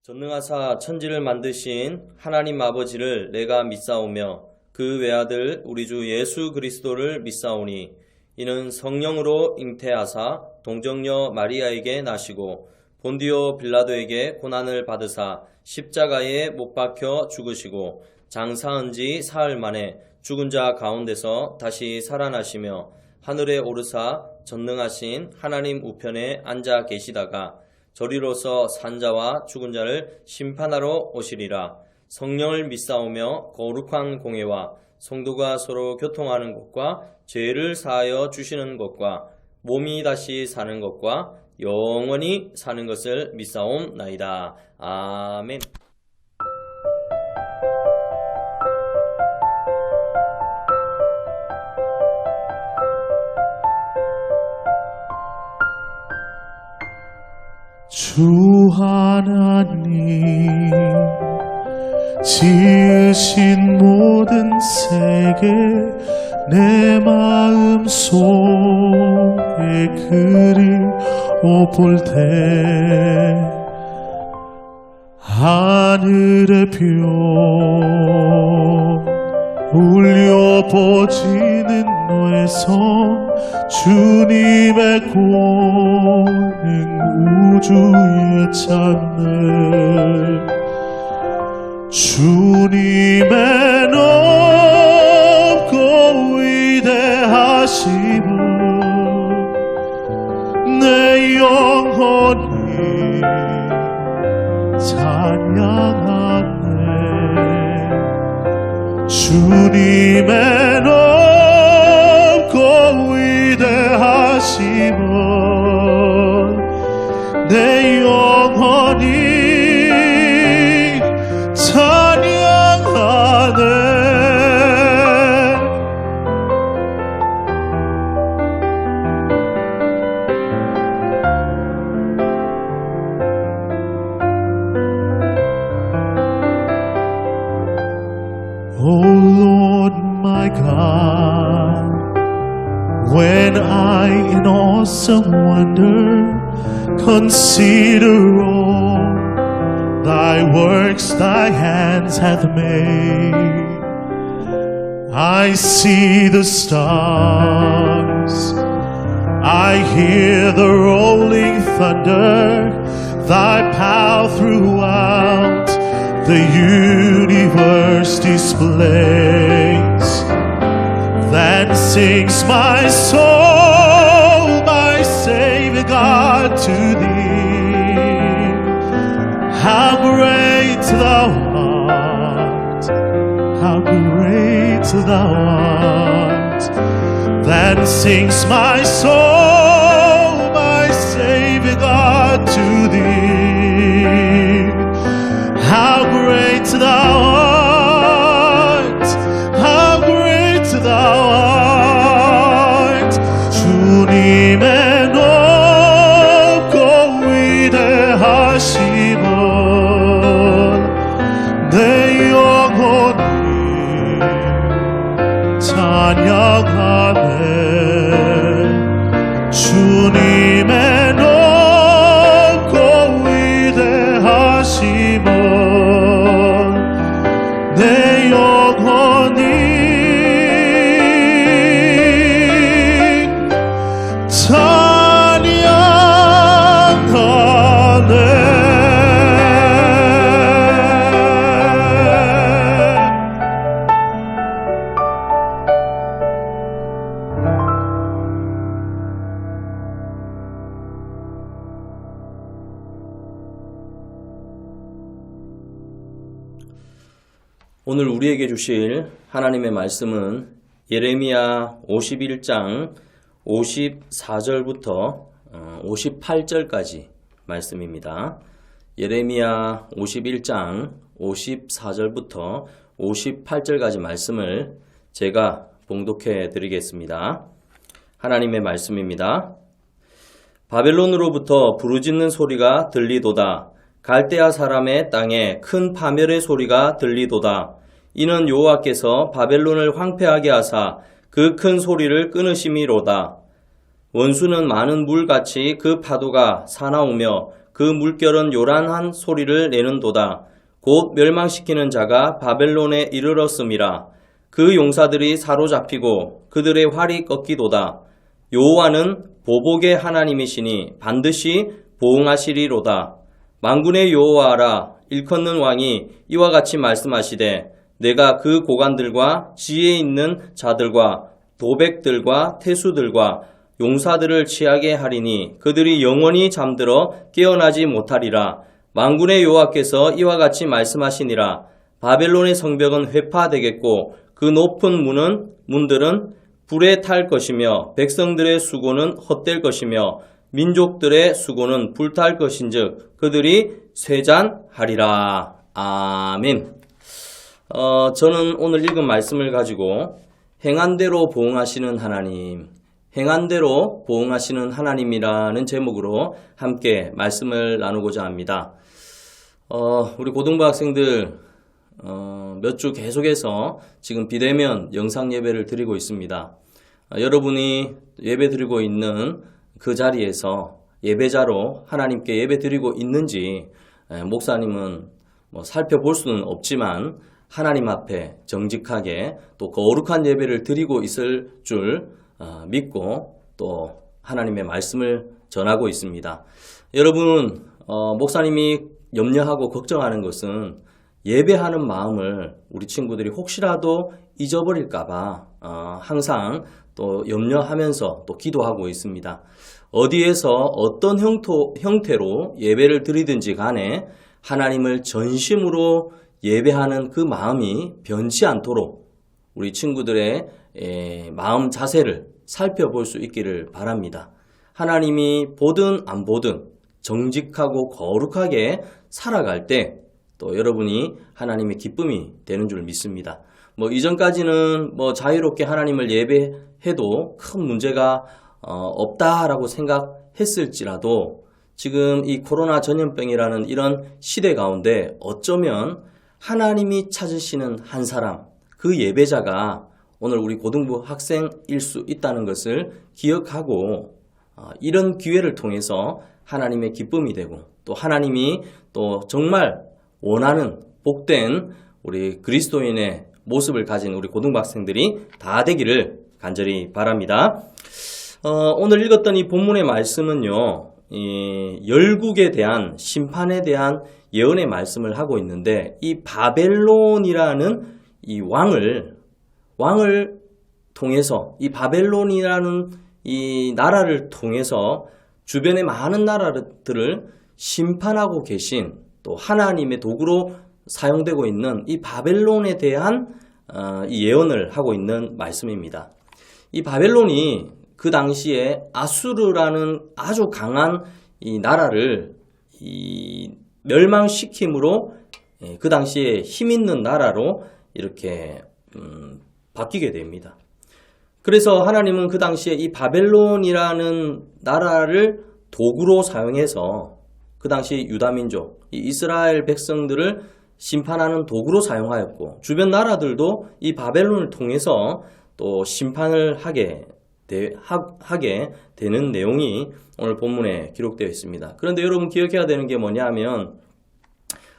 전능하사 천지를 만드신 하나님 아버지를 내가 믿사오며 그 외아들 우리 주 예수 그리스도를 믿사오니 이는 성령으로 잉태하사 동정녀 마리아에게 나시고 본디오 빌라도에게 고난을 받으사 십자가에 못 박혀 죽으시고 장사한 지 사흘 만에 죽은 자 가운데서 다시 살아나시며 하늘에 오르사 전능하신 하나님 우편에 앉아 계시다가 저리로서 산자와 죽은 자를 심판하러 오시리라. 성령을 믿사오며 거룩한 공회와 성도가 서로 교통하는 것과 죄를 사하여 주시는 것과 몸이 다시 사는 것과 영원히 사는 것을 믿사옵나이다. 아멘. 주 하나님 지으신 모든 세계 내 마음 속에 그리워볼 때 하늘의 별 울려버지는 너의 성 주님의 권능 우주에 찾네 주님의 높고 위대하심을 내 영혼이 찬양하네 주님의 높고 위대하심을 내 영혼이 찬양하네 Oh Lord my God, when I in awesome wonder consider all thy works thy hands hath made, I see the stars, I hear the rolling thunder, thy power throughout the universe displays. Then sings my soul, my Savior God, to thee. How great thou art, how great thou art. Then sings my soul, my Savior God, to thee. How great thou art, how great thou art. 주님의 높고 위대하심을 내 영혼이 찬양하네 주님의 높고 위대하심을 내 영혼이 찬양하네 오늘 우리에게 주실 하나님의 말씀은 예레미야 51장 54절부터 58절까지 말씀입니다. 예레미야 51장 54절부터 58절까지 말씀을 제가 봉독해 드리겠습니다. 하나님의 말씀입니다. 바벨론으로부터 부르짖는 소리가 들리도다. 갈대아 사람의 땅에 큰 파멸의 소리가 들리도다. 이는 여호와께서 바벨론을 황폐하게 하사 그 큰 소리를 끊으심이로다. 원수는 많은 물같이 그 파도가 사나우며 그 물결은 요란한 소리를 내는도다. 곧 멸망시키는 자가 바벨론에 이르렀음이라. 그 용사들이 사로잡히고 그들의 활이 꺾이도다. 여호와는 보복의 하나님이시니 반드시 보응하시리로다. 만군의 여호와라, 일컫는 왕이 이와 같이 말씀하시되 내가 그 고관들과 지혜 있는 자들과 도백들과 태수들과 용사들을 취하게 하리니 그들이 영원히 잠들어 깨어나지 못하리라. 만군의 여호와께서 이와 같이 말씀하시니라. 바벨론의 성벽은 회파되겠고 그 높은 문들은 불에 탈 것이며 백성들의 수고는 헛될 것이며 민족들의 수고는 불탈 것인즉 그들이 쇠잔하리라. 아멘. 저는 오늘 읽은 말씀을 가지고 행한 대로 보응하시는 하나님, 행한 대로 보응하시는 하나님이라는 제목으로 함께 말씀을 나누고자 합니다. 우리 고등부 학생들 몇 주 계속해서 지금 비대면 영상 예배를 드리고 있습니다. 여러분이 예배 드리고 있는 그 자리에서 예배자로 하나님께 예배 드리고 있는지 목사님은 살펴볼 수는 없지만 하나님 앞에 정직하게 또 거룩한 예배를 드리고 있을 줄 믿고 또 하나님의 말씀을 전하고 있습니다. 여러분, 목사님이 염려하고 걱정하는 것은 예배하는 마음을 우리 친구들이 혹시라도 잊어버릴까봐 항상 또 염려하면서 또 기도하고 있습니다. 어디에서 어떤 형태로 예배를 드리든지 간에 하나님을 전심으로 예배하는 그 마음이 변치 않도록 우리 친구들의 마음 자세를 살펴볼 수 있기를 바랍니다. 하나님이 보든 안 보든 정직하고 거룩하게 살아갈 때 또 여러분이 하나님의 기쁨이 되는 줄 믿습니다. 이전까지는 자유롭게 하나님을 예배해도 큰 문제가 없다라고 생각했을지라도 지금 이 코로나 전염병이라는 이런 시대 가운데 어쩌면 하나님이 찾으시는 한 사람, 그 예배자가 오늘 우리 고등부 학생일 수 있다는 것을 기억하고 이런 기회를 통해서 하나님의 기쁨이 되고 또 하나님이 또 정말 원하는 복된 우리 그리스도인의 모습을 가진 우리 고등부 학생들이 다 되기를 간절히 바랍니다. 오늘 읽었던 이 본문의 말씀은요, 열국에 대한 심판에 대한 예언의 말씀을 하고 있는데 이 바벨론이라는 이 왕을 통해서 이 바벨론이라는 이 나라를 통해서 주변의 많은 나라들을 심판하고 계신 또 하나님의 도구로 사용되고 있는 이 바벨론에 대한 이 예언을 하고 있는 말씀입니다. 이 바벨론이 그 당시에 아수르라는 아주 강한 이 나라를 멸망시킴으로 그 당시에 힘 있는 나라로 이렇게 바뀌게 됩니다. 그래서 하나님은 그 당시에 이 바벨론이라는 나라를 도구로 사용해서 그 당시 유다민족, 이 이스라엘 백성들을 심판하는 도구로 사용하였고 주변 나라들도 이 바벨론을 통해서 또 심판을 하게 되는 내용이 오늘 본문에 기록되어 있습니다. 그런데 여러분 기억해야 되는 게 뭐냐면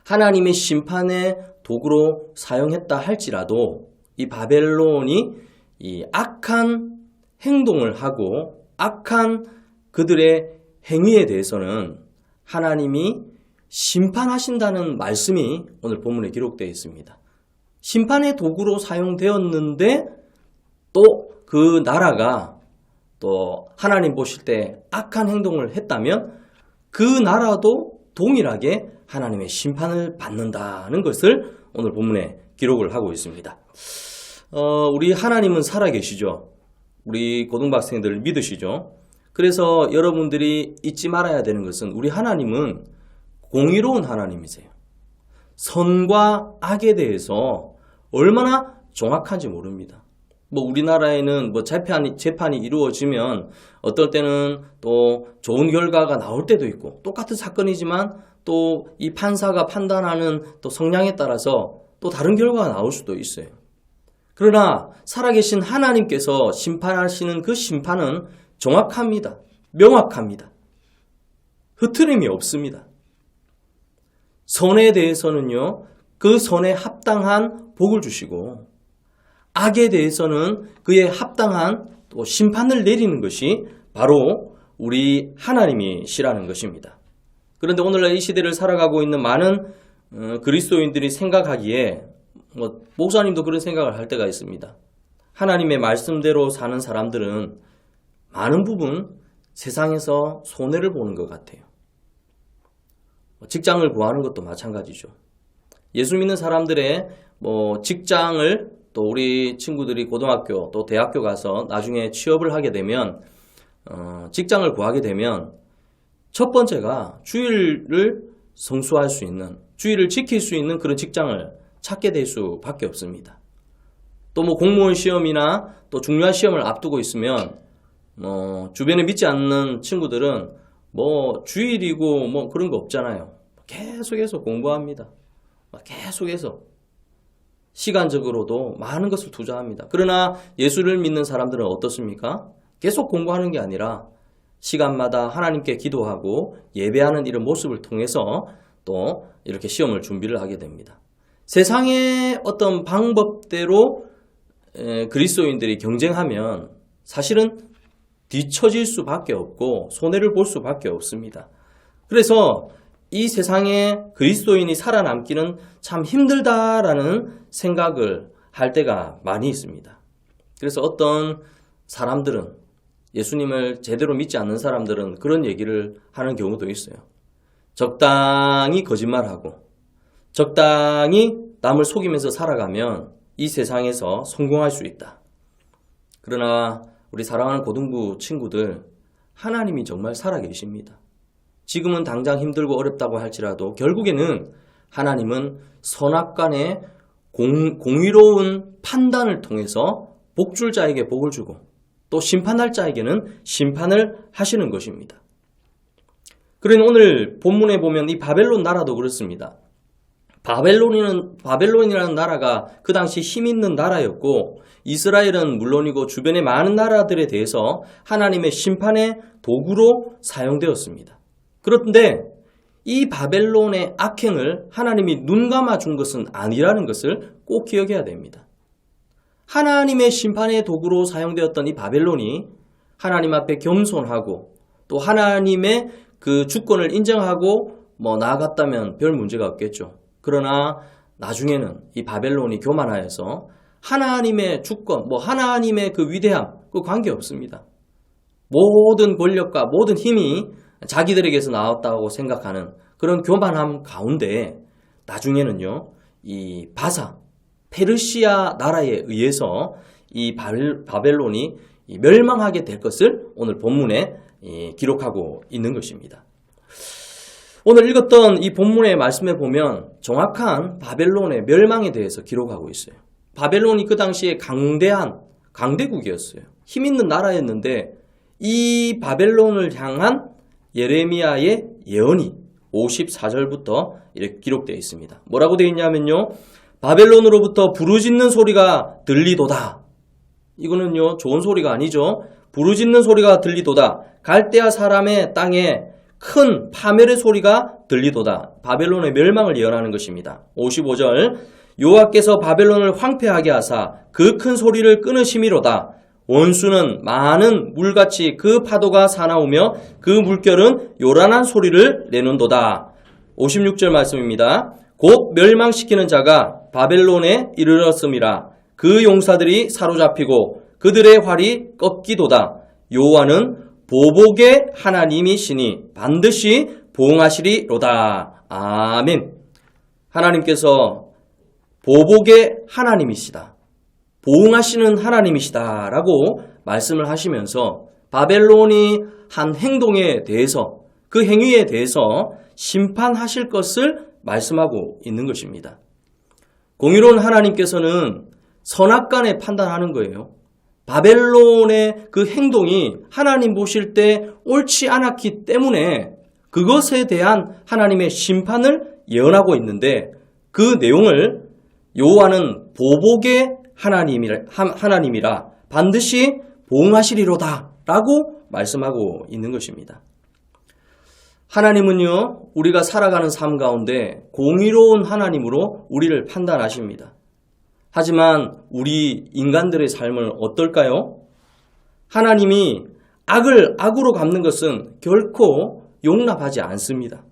하나님의 심판의 도구로 사용했다 할지라도 이 바벨론이 이 악한 행동을 하고 악한 그들의 행위에 대해서는 하나님이 심판하신다는 말씀이 오늘 본문에 기록되어 있습니다. 심판의 도구로 사용되었는데 또 그 나라가 또 하나님 보실 때 악한 행동을 했다면 그 나라도 동일하게 하나님의 심판을 받는다는 것을 오늘 본문에 기록을 하고 있습니다. 우리 하나님은 살아계시죠. 우리 고등부 학생들을 믿으시죠. 그래서 여러분들이 잊지 말아야 되는 것은 우리 하나님은 공의로운 하나님이세요. 선과 악에 대해서 얼마나 정확한지 모릅니다. 우리나라에는 재판이 이루어지면 어떨 때는 또 좋은 결과가 나올 때도 있고 똑같은 사건이지만 또 이 판사가 판단하는 또 성향에 따라서 또 다른 결과가 나올 수도 있어요. 그러나 살아계신 하나님께서 심판하시는 그 심판은 정확합니다. 명확합니다. 흐트림이 없습니다. 선에 대해서는요, 그 선에 합당한 복을 주시고 악에 대해서는 그에 합당한 또 심판을 내리는 것이 바로 우리 하나님이시라는 것입니다. 그런데 오늘날 이 시대를 살아가고 있는 많은 그리스도인들이 생각하기에 목사님도 그런 생각을 할 때가 있습니다. 하나님의 말씀대로 사는 사람들은 많은 부분 세상에서 손해를 보는 것 같아요. 직장을 구하는 것도 마찬가지죠. 예수 믿는 사람들의 직장을 또 우리 친구들이 고등학교 또 대학교 가서 나중에 취업을 하게 되면 직장을 구하게 되면 첫 번째가 주일을 성수할 수 있는, 주일을 지킬 수 있는 그런 직장을 찾게 될 수밖에 없습니다. 또 공무원 시험이나 또 중요한 시험을 앞두고 있으면 주변에 믿지 않는 친구들은 주일이고 그런 거 없잖아요. 계속해서 공부합니다. 계속해서 시간적으로도 많은 것을 투자합니다. 그러나 예수를 믿는 사람들은 어떻습니까? 계속 공부하는 게 아니라 시간마다 하나님께 기도하고 예배하는 이런 모습을 통해서 또 이렇게 시험을 준비를 하게 됩니다. 세상의 어떤 방법대로 그리스도인들이 경쟁하면 사실은 뒤처질 수밖에 없고 손해를 볼 수밖에 없습니다. 그래서 이 세상에 그리스도인이 살아남기는 참 힘들다라는 생각을 할 때가 많이 있습니다. 그래서 어떤 사람들은, 예수님을 제대로 믿지 않는 사람들은 그런 얘기를 하는 경우도 있어요. 적당히 거짓말하고 적당히 남을 속이면서 살아가면 이 세상에서 성공할 수 있다. 그러나 우리 사랑하는 고등부 친구들, 하나님이 정말 살아계십니다. 지금은 당장 힘들고 어렵다고 할지라도 결국에는 하나님은 선악간의 공의로운 판단을 통해서 복줄 자에게 복을 주고 또 심판할 자에게는 심판을 하시는 것입니다. 그러니 오늘 본문에 보면 이 바벨론 나라도 그렇습니다. 바벨론이라는 나라가 그 당시 힘 있는 나라였고 이스라엘은 물론이고 주변의 많은 나라들에 대해서 하나님의 심판의 도구로 사용되었습니다. 그런데 이 바벨론의 악행을 하나님이 눈 감아 준 것은 아니라는 것을 꼭 기억해야 됩니다. 하나님의 심판의 도구로 사용되었던 이 바벨론이 하나님 앞에 겸손하고 또 하나님의 그 주권을 인정하고 나아갔다면 별 문제가 없겠죠. 그러나 나중에는 이 바벨론이 교만하여서 하나님의 주권, 하나님의 그 위대함, 그 관계없습니다. 모든 권력과 모든 힘이 자기들에게서 나왔다고 생각하는 그런 교만함 가운데 나중에는요, 이 페르시아 나라에 의해서 이 바벨론이 멸망하게 될 것을 오늘 본문에 기록하고 있는 것입니다. 오늘 읽었던 이 본문의 말씀에 보면 정확한 바벨론의 멸망에 대해서 기록하고 있어요. 바벨론이 그 당시에 강대국이었어요. 힘 있는 나라였는데 이 바벨론을 향한 예레미야의 예언이 54절부터 이렇게 기록되어 있습니다. 뭐라고 되어 있냐면요. 바벨론으로부터 부르짖는 소리가 들리도다. 이거는요, 좋은 소리가 아니죠. 부르짖는 소리가 들리도다. 갈대아 사람의 땅에 큰 파멸의 소리가 들리도다. 바벨론의 멸망을 예언하는 것입니다. 55절 여호와께서 바벨론을 황폐하게 하사 그 큰 소리를 끊으심이로다. 원수는 많은 물같이 그 파도가 사나우며 그 물결은 요란한 소리를 내는도다. 56절 말씀입니다. 곧 멸망시키는 자가 바벨론에 이르렀음이라. 그 용사들이 사로잡히고 그들의 활이 꺾이도다. 여호와는 보복의 하나님이시니 반드시 보응하시리로다. 아멘. 하나님께서 보복의 하나님이시다. 보응하시는 하나님이시다 라고 말씀을 하시면서 바벨론이 한 행동에 대해서, 그 행위에 대해서 심판하실 것을 말씀하고 있는 것입니다. 공의로운 하나님께서는 선악간에 판단하는 거예요. 바벨론의 그 행동이 하나님 보실 때 옳지 않았기 때문에 그것에 대한 하나님의 심판을 예언하고 있는데 그 내용을 여호와는 보복의 하나님이라 반드시 보응하시리로다 라고 말씀하고 있는 것입니다. 하나님은요, 우리가 살아가는 삶 가운데 공의로운 하나님으로 우리를 판단하십니다. 하지만 우리 인간들의 삶은 어떨까요? 하나님이 악을 악으로 갚는 것은 결코 용납하지 않습니다.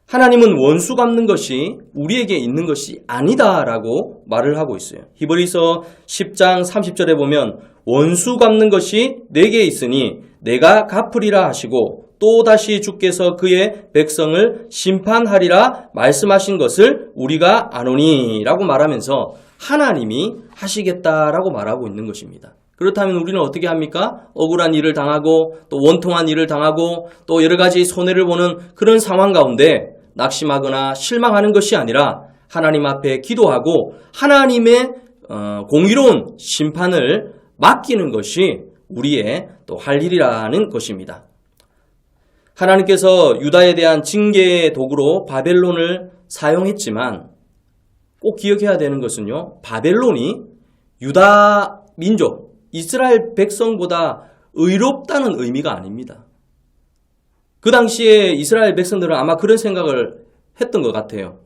하나님은 원수 갚는 것이 우리에게 있는 것이 아니다라고 말을 하고 있어요. 히브리서 10장 30절에 보면 원수 갚는 것이 내게 있으니 내가 갚으리라 하시고 또다시 주께서 그의 백성을 심판하리라 말씀하신 것을 우리가 아노니 라고 말하면서 하나님이 하시겠다라고 말하고 있는 것입니다. 그렇다면 우리는 어떻게 합니까? 억울한 일을 당하고 또 원통한 일을 당하고 또 여러 가지 손해를 보는 그런 상황 가운데 낙심하거나 실망하는 것이 아니라 하나님 앞에 기도하고 하나님의 공의로운 심판을 맡기는 것이 우리의 또 할 일이라는 것입니다. 하나님께서 유다에 대한 징계의 도구로 바벨론을 사용했지만 꼭 기억해야 되는 것은요, 바벨론이 유다 민족, 이스라엘 백성보다 의롭다는 의미가 아닙니다. 그 당시에 이스라엘 백성들은 아마 그런 생각을 했던 것 같아요.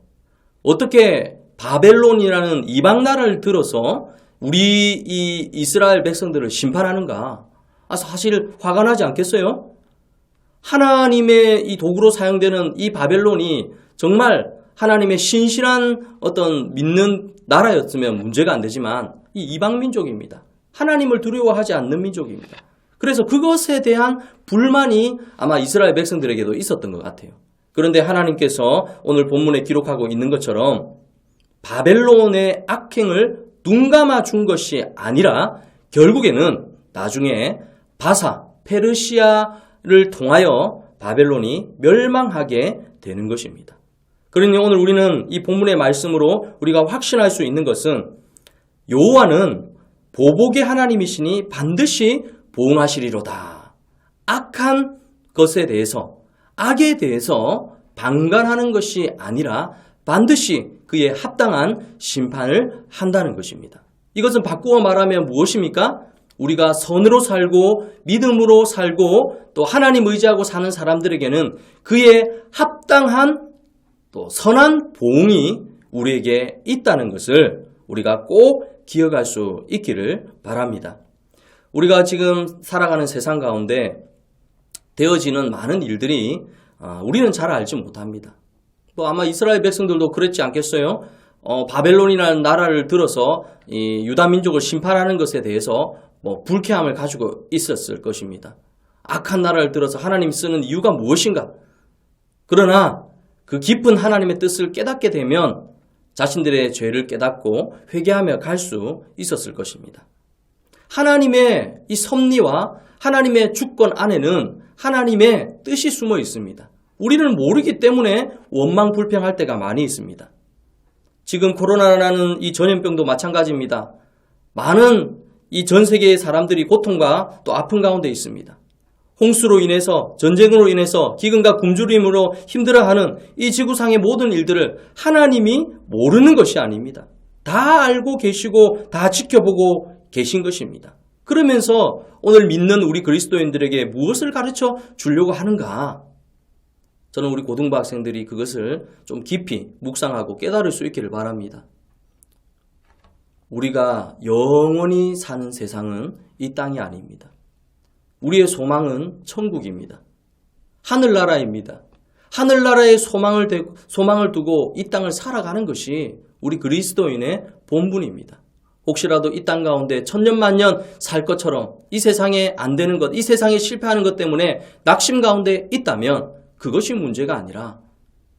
어떻게 바벨론이라는 이방 나라를 들어서 우리 이 이스라엘 백성들을 심판하는가? 사실 화가 나지 않겠어요? 하나님의 이 도구로 사용되는 이 바벨론이 정말 하나님의 신실한 어떤 믿는 나라였으면 문제가 안 되지만 이 이방 민족입니다. 하나님을 두려워하지 않는 민족입니다. 그래서 그것에 대한 불만이 아마 이스라엘 백성들에게도 있었던 것 같아요. 그런데 하나님께서 오늘 본문에 기록하고 있는 것처럼 바벨론의 악행을 눈감아 준 것이 아니라 결국에는 나중에 바사, 페르시아를 통하여 바벨론이 멸망하게 되는 것입니다. 그러니 오늘 우리는 이 본문의 말씀으로 우리가 확신할 수 있는 것은 여호와는 보복의 하나님이시니 반드시 보응하시리로다. 악한 것에 대해서, 악에 대해서 방관하는 것이 아니라 반드시 그에 합당한 심판을 한다는 것입니다. 이것은 바꾸어 말하면 무엇입니까? 우리가 선으로 살고 믿음으로 살고 또 하나님 의지하고 사는 사람들에게는 그의 합당한 또 선한 보응이 우리에게 있다는 것을 우리가 꼭 기억할 수 있기를 바랍니다. 우리가 지금 살아가는 세상 가운데 되어지는 많은 일들이 우리는 잘 알지 못합니다. 또 아마 이스라엘 백성들도 그랬지 않겠어요? 바벨론이라는 나라를 들어서 이 유다 민족을 심판하는 것에 대해서 불쾌함을 가지고 있었을 것입니다. 악한 나라를 들어서 하나님이 쓰는 이유가 무엇인가? 그러나 그 깊은 하나님의 뜻을 깨닫게 되면 자신들의 죄를 깨닫고 회개하며 갈 수 있었을 것입니다. 하나님의 이 섭리와 하나님의 주권 안에는 하나님의 뜻이 숨어 있습니다. 우리는 모르기 때문에 원망불평할 때가 많이 있습니다. 지금 코로나라는 이 전염병도 마찬가지입니다. 많은 이 전 세계의 사람들이 고통과 또 아픔 가운데 있습니다. 홍수로 인해서, 전쟁으로 인해서, 기근과 굶주림으로 힘들어하는 이 지구상의 모든 일들을 하나님이 모르는 것이 아닙니다. 다 알고 계시고 다 지켜보고 계신 것입니다. 그러면서 오늘 믿는 우리 그리스도인들에게 무엇을 가르쳐 주려고 하는가? 저는 우리 고등부 학생들이 그것을 좀 깊이 묵상하고 깨달을 수 있기를 바랍니다. 우리가 영원히 사는 세상은 이 땅이 아닙니다. 우리의 소망은 천국입니다. 하늘나라입니다. 하늘나라에 소망을 두고 이 땅을 살아가는 것이 우리 그리스도인의 본분입니다. 혹시라도 이 땅 가운데 천년만년 살 것처럼 이 세상에 안 되는 것, 이 세상에 실패하는 것 때문에 낙심 가운데 있다면 그것이 문제가 아니라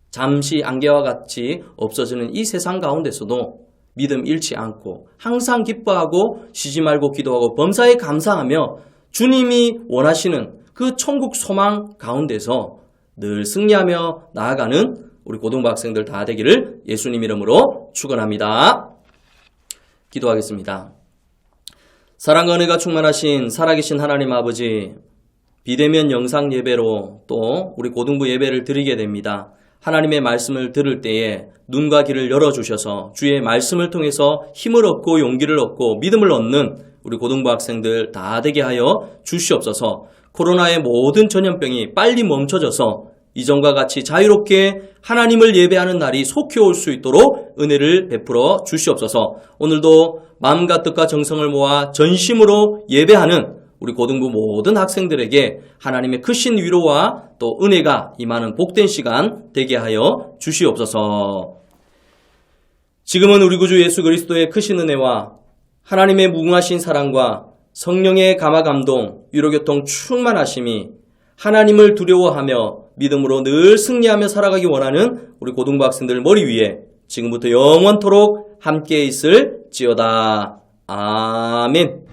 잠시 안개와 같이 없어지는 이 세상 가운데서도 믿음 잃지 않고 항상 기뻐하고 쉬지 말고 기도하고 범사에 감사하며 주님이 원하시는 그 천국 소망 가운데서 늘 승리하며 나아가는 우리 고등부 학생들 다 되기를 예수님 이름으로 축원합니다. 기도하겠습니다. 사랑과 은혜가 충만하신 살아계신 하나님 아버지, 비대면 영상 예배로 또 우리 고등부 예배를 드리게 됩니다. 하나님의 말씀을 들을 때에 눈과 귀를 열어주셔서 주의 말씀을 통해서 힘을 얻고 용기를 얻고 믿음을 얻는 우리 고등부 학생들 다 되게 하여 주시옵소서. 코로나의 모든 전염병이 빨리 멈춰져서 이전과 같이 자유롭게 하나님을 예배하는 날이 속히 올 수 있도록 은혜를 베풀어 주시옵소서. 오늘도 마음과 뜻과 정성을 모아 전심으로 예배하는 우리 고등부 모든 학생들에게 하나님의 크신 위로와 또 은혜가 임하는 복된 시간 되게 하여 주시옵소서. 지금은 우리 구주 예수 그리스도의 크신 은혜와 하나님의 무궁하신 사랑과 성령의 감화 감동, 위로교통 충만하심이 하나님을 두려워하며 믿음으로 늘 승리하며 살아가기 원하는 우리 고등부 학생들 머리 위에 지금부터 영원토록 함께 있을지어다. 아멘.